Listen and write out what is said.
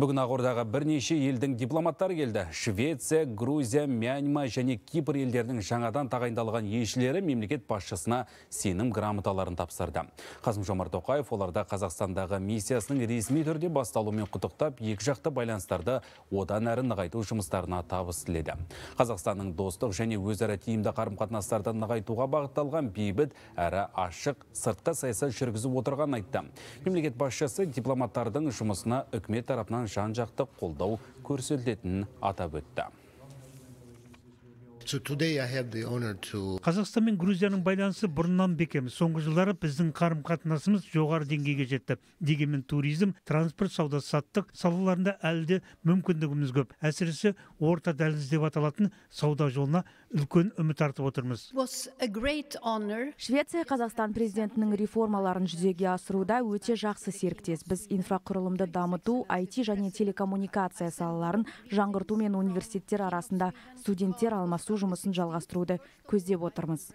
Бүгін Ақордаға бірнеше елдің дипломаттары келді. Швеция, Грузия, Мьянма және Кипр елдерінің жаңадан тағайындалған елшілері мемлекет басшысына сенім грамоталарын тапсырды. Қасым-Жомарт Тоқаев оларда Қазақстандағы миссиясының ресми түрде басталуымен құттықтап, екіжақты байланыстарды одан әрі нығайту жұмыстарына табыс тіледі. Қазақстанның достық және өзара тиімді қарым-қатынастарды нығайтуға бағытталған бейбіт әрі ашық сыртқы саясат жүргізіп отырғанын айтты. Мемлекет басшысы дипломаттардың жұмысына үкімет тарапынан жан-жақты қолдау көрсетілетінін атап өтті. Қазақстан мен Грузияның байланысы бұрыннан бекем. Соңғы жылдары біздің қарым-қатынасымыз жоғары деңгейге жетті. Дегенмен туризм, транспорт, сауда-саттық салаларында әлі де мүмкіндігіміз көп. Әсіресе орта дәліз деп аталатын сауда жолына үлкен үміт артып отырмыз. Швеция Қазақстан президентінің реформаларын жүзеге асыруда өте жақсы серіктес. Біз инфрақұрылымды дамыту, IT және телекоммуникация салаларын жаңғырту мен университеттер арасында студенттер алмасу жұмысын жалғастыруды көздеп отырмыз.